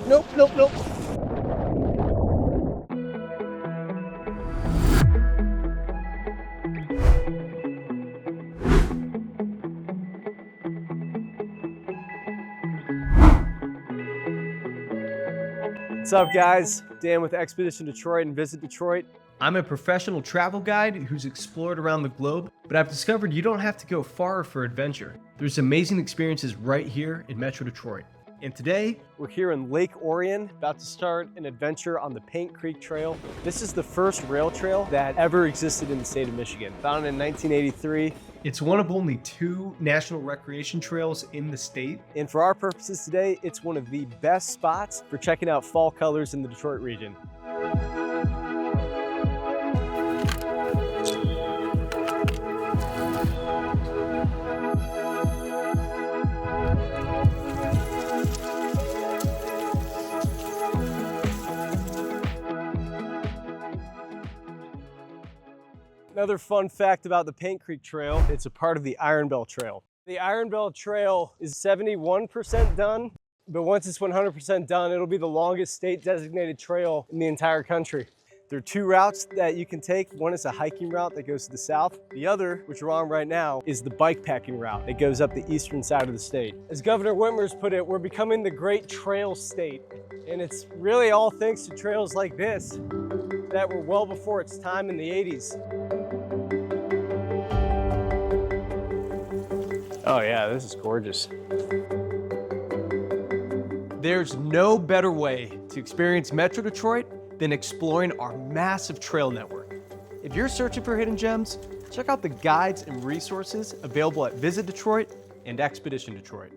Nope, nope, nope. What's up, guys? Dan with Expedition Detroit and Visit Detroit. I'm a professional travel guide who's explored around the globe, but I've discovered you don't have to go far for adventure. There's amazing experiences right here in Metro Detroit. And today, we're here in Lake Orion, about to start an adventure on the Paint Creek Trail. This is the first rail trail that ever existed in the state of Michigan, founded in 1983. It's one of only 2 national recreation trails in the state. And for our purposes today, it's one of the best spots for checking out fall colors in the Detroit region. Another fun fact about the Paint Creek Trail, it's a part of the Iron Bell Trail. The Iron Bell Trail is 71% done, but once it's 100% done, it'll be the longest state designated trail in the entire country. There are 2 routes that you can take. One is a hiking route that goes to the south. The other, which we're on right now, is the bikepacking route that goes up the eastern side of the state. As Governor Whitmer's put it, we're becoming the great trail state. And it's really all thanks to trails like this that were well before its time in the 80s. Oh yeah, this is gorgeous. There's no better way to experience Metro Detroit than exploring our massive trail network. If you're searching for hidden gems, check out the guides and resources available at Visit Detroit and Expedition Detroit.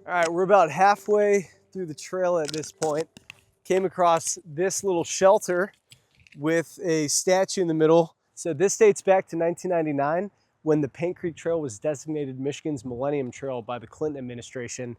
All right, we're about halfway through the trail at this point. Came across this little shelter with a statue in the middle. So this dates back to 1999 when the Paint Creek Trail was designated Michigan's Millennium Trail by the Clinton administration.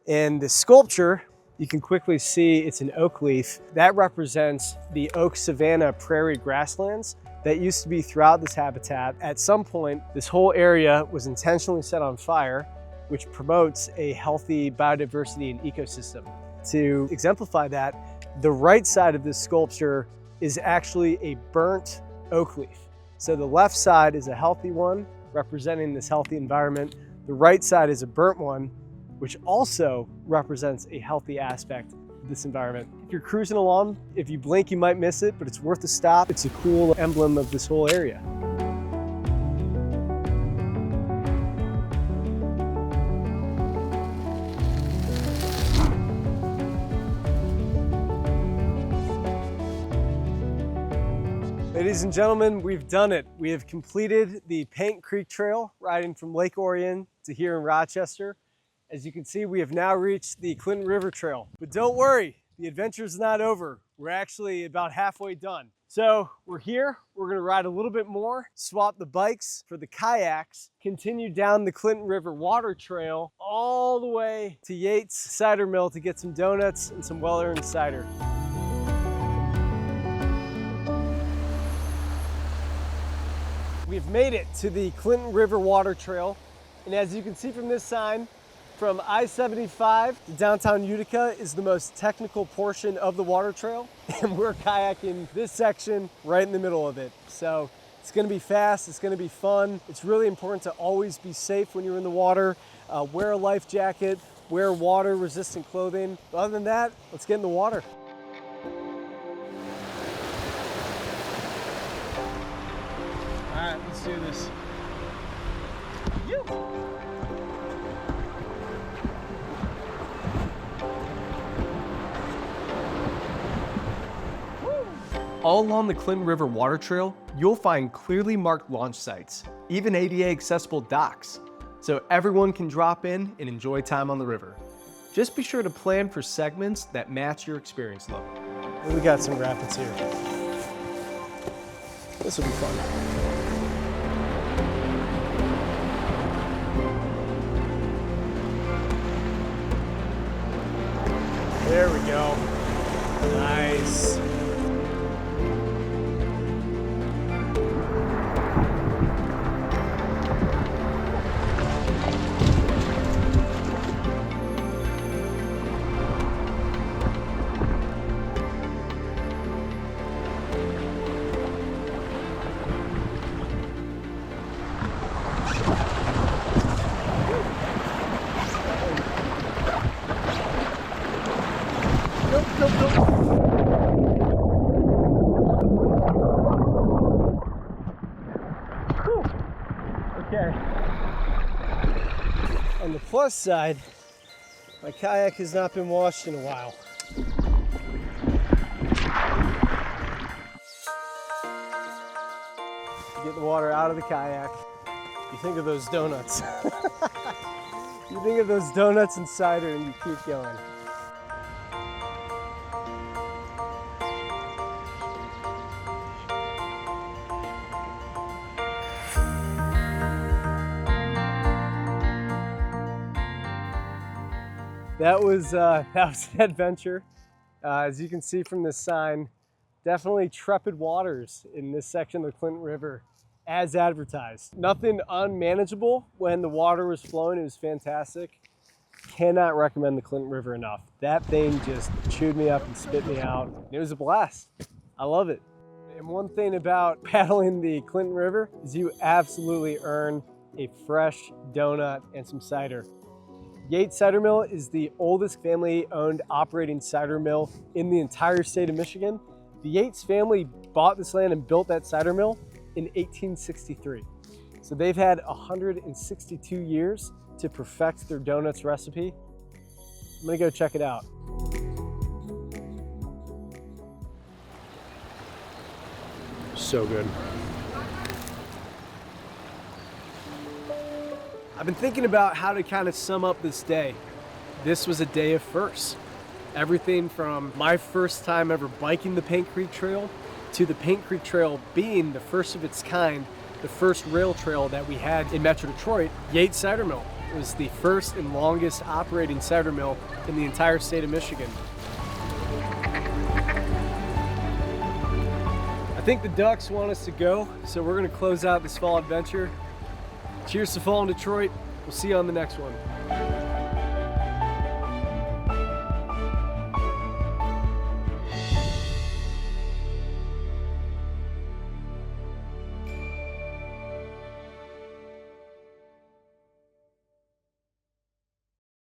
And the sculpture, you can quickly see it's an oak leaf. That represents the oak savanna prairie grasslands that used to be throughout this habitat. At some point, this whole area was intentionally set on fire, which promotes a healthy biodiversity and ecosystem. To exemplify that, the right side of this sculpture is actually a burnt oak leaf. So the left side is a healthy one, representing this healthy environment. The right side is a burnt one, which also represents a healthy aspect of this environment. If you're cruising along, if you blink, you might miss it, but it's worth a stop. It's a cool emblem of this whole area. Ladies and gentlemen, we've done it. We have completed the Paint Creek Trail, riding from Lake Orion to here in Rochester. As you can see, we have now reached the Clinton River Trail. But don't worry, the adventure's not over. We're actually about halfway done. So we're here, we're gonna ride a little bit more, swap the bikes for the kayaks, continue down the Clinton River Water Trail all the way to Yates Cider Mill to get some donuts and some well-earned cider. We've made it to the Clinton River Water Trail. And as you can see from this sign, from I-75 to downtown Utica is the most technical portion of the water trail. And we're kayaking this section right in the middle of it. So it's gonna be fast, it's gonna be fun. It's really important to always be safe when you're in the water. Wear a life jacket, wear water resistant clothing. But other than that, let's get in the water. All right, let's do this. All along the Clinton River Water Trail, you'll find clearly marked launch sites, even ADA accessible docks, so everyone can drop in and enjoy time on the river. Just be sure to plan for segments that match your experience level. We got some rapids here. This will be fun. There we go. Nice. On the plus side, my kayak has not been washed in a while. Get the water out of the kayak. You think of those donuts. You think of those donuts and cider and you keep going. That was an adventure. As you can see from this sign, definitely trepid waters in this section of the Clinton River as advertised. Nothing unmanageable when the water was flowing. It was fantastic. Cannot recommend the Clinton River enough. That thing just chewed me up and spit me out. It was a blast. I love it. And one thing about paddling the Clinton River is you absolutely earn a fresh donut and some cider. Yates Cider Mill is the oldest family-owned operating cider mill in the entire state of Michigan. The Yates family bought this land and built that cider mill in 1863. So they've had 162 years to perfect their donuts recipe. I'm gonna go check it out. So good. I've been thinking about how to kind of sum up this day. This was a day of firsts. Everything from my first time ever biking the Paint Creek Trail to the Paint Creek Trail being the first of its kind, the first rail trail that we had in Metro Detroit. Yates Cider Mill was the first and longest operating cider mill in the entire state of Michigan. I think the ducks want us to go, so we're gonna close out this fall adventure. Cheers to fall in Detroit. We'll see you on the next one.